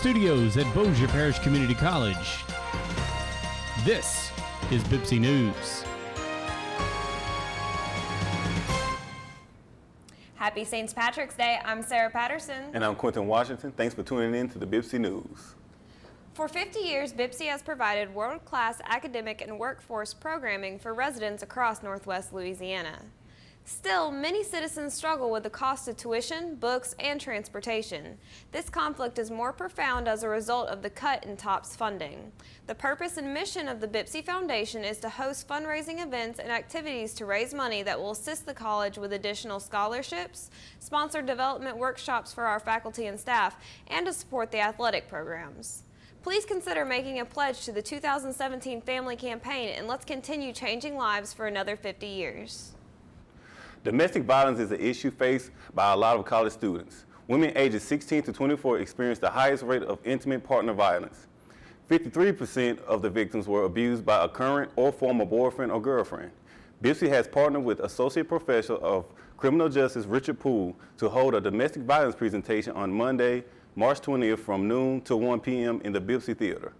studios at Bossier Parish Community College, this is BPCC News. Happy St. Patrick's Day. I'm Sarah Patterson. And I'm Quentin Washington. Thanks for tuning in to the BPCC News. For 50 years, BPCC has provided world-class academic and workforce programming for residents across Northwest Louisiana. Still, many citizens struggle with the cost of tuition, books, and transportation. This conflict is more profound as a result of the cut in TOPS funding. The purpose and mission of the BPCC Foundation is to host fundraising events and activities to raise money that will assist the college with additional scholarships, sponsor development workshops for our faculty and staff, and to support the athletic programs. Please consider making a pledge to the 2017 Family Campaign, and let's continue changing lives for another 50 years. Domestic violence is an issue faced by a lot of college students. Women ages 16 to 24 experience the highest rate of intimate partner violence. 53% of the victims were abused by a current or former boyfriend or girlfriend. BPCC has partnered with Associate Professor of Criminal Justice Richard Poole to hold a domestic violence presentation on Monday, March 20th from noon to 1 p.m. in the BPCC Theater.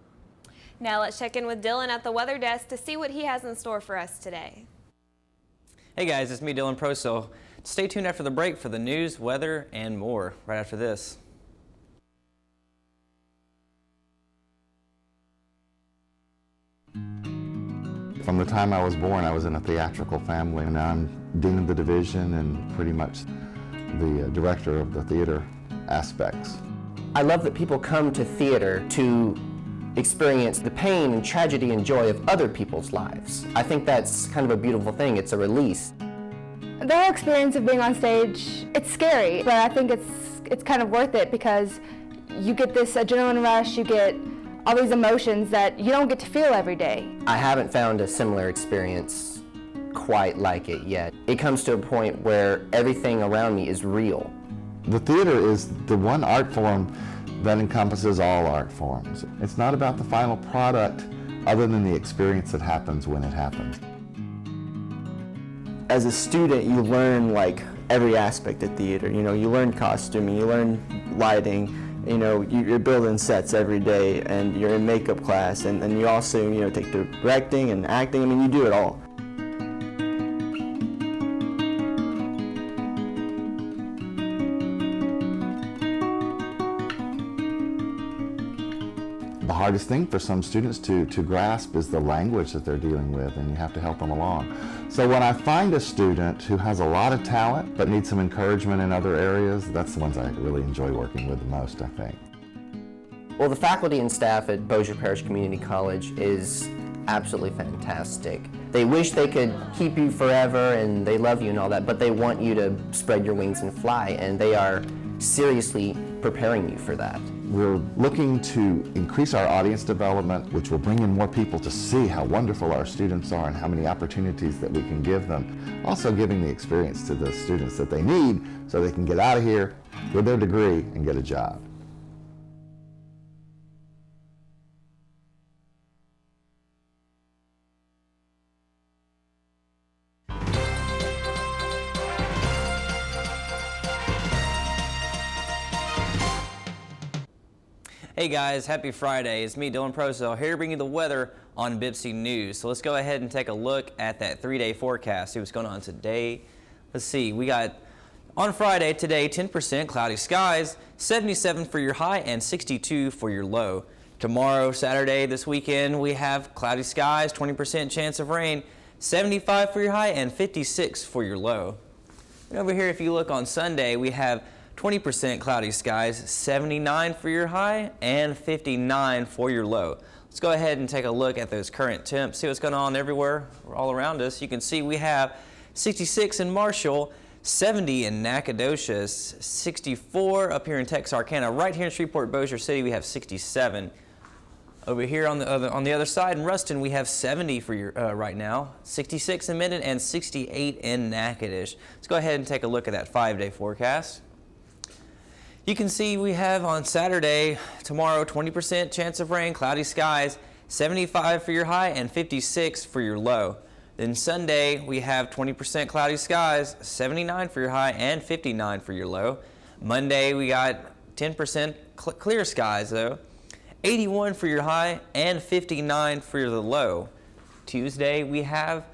Now let's check in with Dylan at the weather desk to see what he has in store for us today. Hey guys, it's me, Dylan Proso. Stay tuned after the break for the news, weather, and more right after this. From the time I was born, I was in a theatrical family, and now I'm dean of the division and pretty much the director of the theater aspects. I love that people come to theater to experience the pain and tragedy and joy of other people's lives. I think that's kind of a beautiful thing. It's a release. The whole experience of being on stage, it's scary, but I think it's kind of worth it because you get this adrenaline rush, you get all these emotions that you don't get to feel every day. I haven't found a similar experience quite like it yet. It comes to a point where everything around me is real. The theater is the one art form that encompasses all art forms. It's not about the final product other than the experience that happens when it happens. As a student, you learn like every aspect of theater. You know, you learn costuming, you learn lighting, you know, you're building sets every day, and you're in makeup class, and you also, you know, take directing and acting. I mean, you do it all. The hardest thing for some students to grasp is the language that they're dealing with, and you have to help them along. So when I find a student who has a lot of talent but needs some encouragement in other areas, that's the ones I really enjoy working with the most, I think. Well, the faculty and staff at Bossier Parish Community College is absolutely fantastic. They wish they could keep you forever, and they love you and all that, but they want you to spread your wings and fly, and they are seriously preparing you for that. We're looking to increase our audience development, which will bring in more people to see how wonderful our students are and how many opportunities that we can give them. Also giving the experience to the students that they need so they can get out of here with their degree and get a job. Hey guys, happy Friday. It's me, Dylan Proso, here to bring you the weather on BPCC News. So let's go ahead and take a look at that 3-day forecast. See what's going on today. Let's see, we got on Friday today 10% cloudy skies, 77 for your high and 62 for your low. Tomorrow, Saturday, this weekend, we have cloudy skies, 20% chance of rain, 75 for your high and 56 for your low. And over here, if you look on Sunday, we have 20% cloudy skies, 79 for your high and 59 for your low. Let's go ahead and take a look at those current temps, see what's going on everywhere, all around us. You can see we have 66 in Marshall, 70 in Nacogdoches, 64 up here in Texarkana. Right here in Shreveport, Bossier City, we have 67. Over here on the other side in Ruston, we have 70 for your right now, 66 in Minden, and 68 in Natchitoches. Let's go ahead and take a look at that 5-day forecast. You can see we have on Saturday, tomorrow, 20% chance of rain, cloudy skies, 75 for your high and 56 for your low. Then Sunday, we have 20% cloudy skies, 79 for your high and 59 for your low. Monday, we got 10% clear skies though. 81 for your high and 59 for the low. Tuesday we have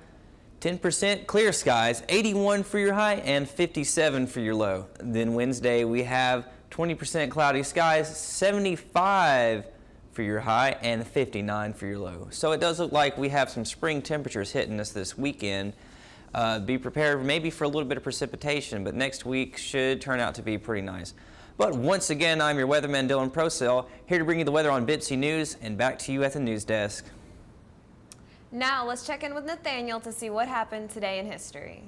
10% clear skies, 81 for your high and 57 for your low. Then Wednesday we have 20% cloudy skies, 75 for your high and 59 for your low. So it does look like we have some spring temperatures hitting us this weekend. Be prepared maybe for a little bit of precipitation, but next week should turn out to be pretty nice. But once again, I'm your weatherman, Dylan Procell, here to bring you the weather on BPCC News, and back to you at the news desk. Now let's check in with Nathaniel to see what happened today in history.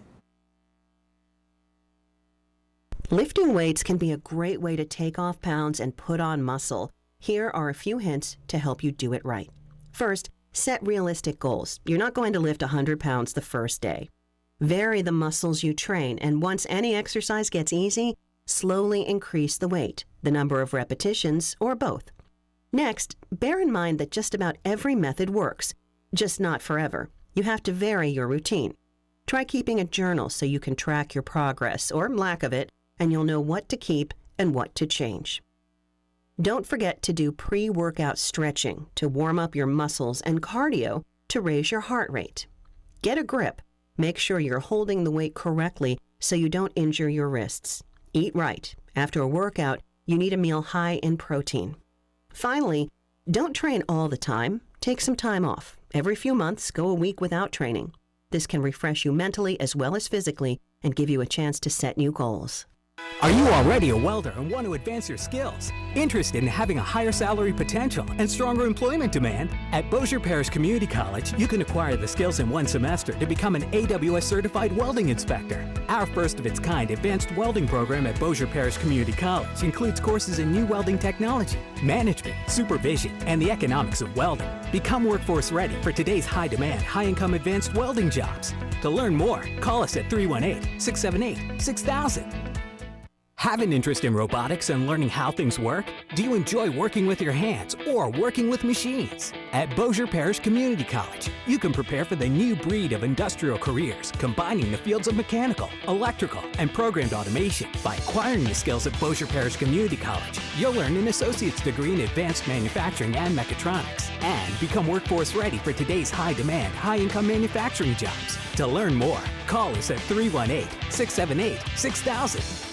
Lifting weights can be a great way to take off pounds and put on muscle. Here are a few hints to help you do it right. First, set realistic goals. You're not going to lift 100 pounds the first day. Vary the muscles you train, and once any exercise gets easy, slowly increase the weight, the number of repetitions, or both. Next, bear in mind that just about every method works, just not forever. You have to vary your routine. Try keeping a journal so you can track your progress, or lack of it, and you'll know what to keep and what to change. Don't forget to do pre-workout stretching to warm up your muscles and cardio to raise your heart rate. Get a grip. Make sure you're holding the weight correctly so you don't injure your wrists. Eat right. After a workout, you need a meal high in protein. Finally, don't train all the time. Take some time off. Every few months, go a week without training. This can refresh you mentally as well as physically and give you a chance to set new goals. Are you already a welder and want to advance your skills? Interested in having a higher salary potential and stronger employment demand? At Bossier Parish Community College, you can acquire the skills in one semester to become an AWS certified welding inspector. Our first of its kind advanced welding program at Bossier Parish Community College includes courses in new welding technology, management, supervision, and the economics of welding. Become workforce ready for today's high demand, high income advanced welding jobs. To learn more, call us at 318-678-6000. Have an interest in robotics and learning how things work? Do you enjoy working with your hands or working with machines? At Bossier Parish Community College, you can prepare for the new breed of industrial careers, combining the fields of mechanical, electrical, and programmed automation. By acquiring the skills at Bossier Parish Community College, you'll earn an associate's degree in advanced manufacturing and mechatronics, and become workforce ready for today's high-demand, high-income manufacturing jobs. To learn more, call us at 318-678-6000.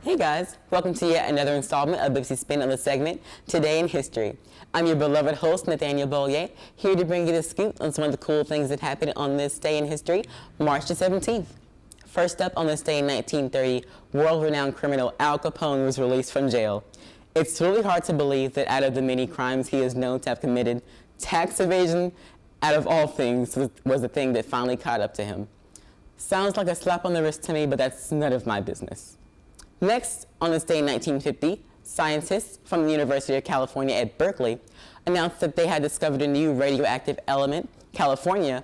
Hey guys, welcome to yet another installment of BPCC Spin on the segment, Today in History. I'm your beloved host, Nathaniel Bollier, here to bring you the scoop on some of the cool things that happened on this day in history, March the 17th. First up, on this day in 1930, world-renowned criminal Al Capone was released from jail. It's really hard to believe that out of the many crimes he is known to have committed, tax evasion, out of all things, was the thing that finally caught up to him. Sounds like a slap on the wrist to me, but that's none of my business. Next, on this day in 1950, scientists from the University of California at Berkeley announced that they had discovered a new radioactive element, californium,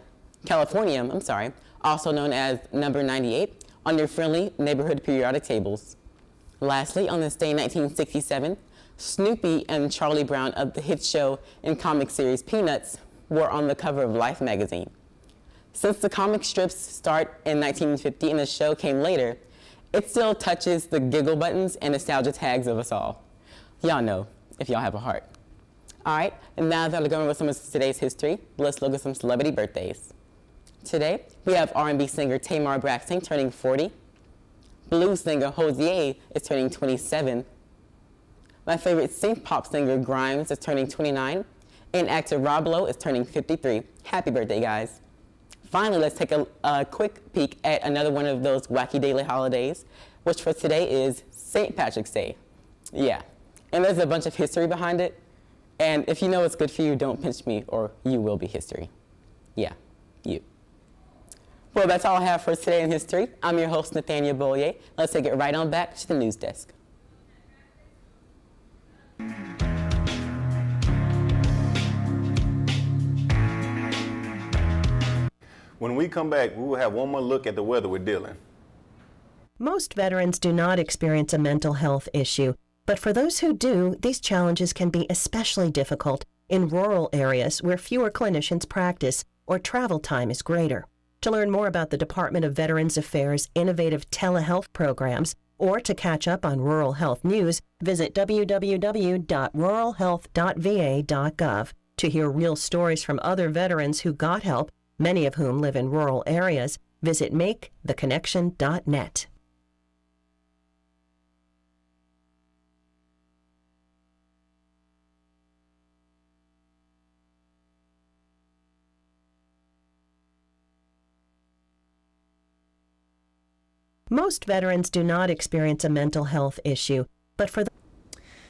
also known as number 98, on their friendly neighborhood periodic tables. Lastly, on this day in 1967, Snoopy and Charlie Brown of the hit show and comic series Peanuts were on the cover of Life magazine. Since the comic strips start in 1950 and the show came later, it still touches the giggle buttons and nostalgia tags of us all. Y'all know, if y'all have a heart. All right, and now that we're going with some of today's history, let's look at some celebrity birthdays. Today, we have R&B singer Tamar Braxton turning 40. Blues singer Hosier is turning 27. My favorite synth pop singer Grimes is turning 29. And actor Rob Lowe is turning 53. Happy birthday, guys. Finally, let's take a quick peek at another one of those wacky daily holidays, which for today is St. Patrick's Day. Yeah, and there's a bunch of history behind it. And if you know what's good for you, don't pinch me or you will be history. Yeah, you. Well, that's all I have for today in history. I'm your host, Nathaniel Bollier. Let's take it right on back to the news desk. When we come back, we will have one more look at the weather with Dylan. Most veterans do not experience a mental health issue. But for those who do, these challenges can be especially difficult in rural areas where fewer clinicians practice or travel time is greater. To learn more about the Department of Veterans Affairs' innovative telehealth programs or to catch up on rural health news, visit www.ruralhealth.va.gov. To hear real stories from other veterans who got help, many of whom live in rural areas, visit maketheconnection.net. Most veterans do not experience a mental health issue, but for the...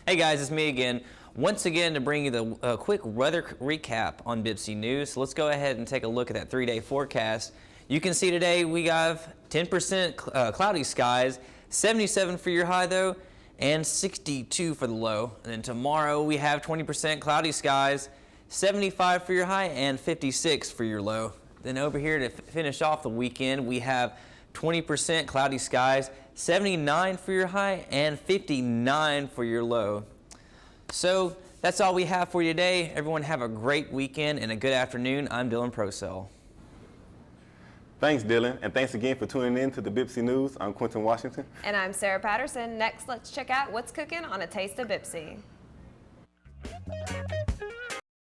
Hey guys, it's me again. Once again to bring you the quick weather recap on BPCC News. So let's go ahead and take a look at that 3-day forecast. You can see today we have 10% cloudy skies, 77 for your high though, and 62 for the low. And then tomorrow we have 20% cloudy skies, 75 for your high, and 56 for your low. Then over here to finish off the weekend, we have 20% cloudy skies, 79 for your high, and 59 for your low. So that's all we have for you today. Everyone have a great weekend and a good afternoon. I'm Dylan Procell. Thanks, Dylan, and thanks again for tuning in to the BPCC News. I'm Quentin Washington. And I'm Sarah Patterson. Next, let's check out what's cooking on A Taste of BPCC.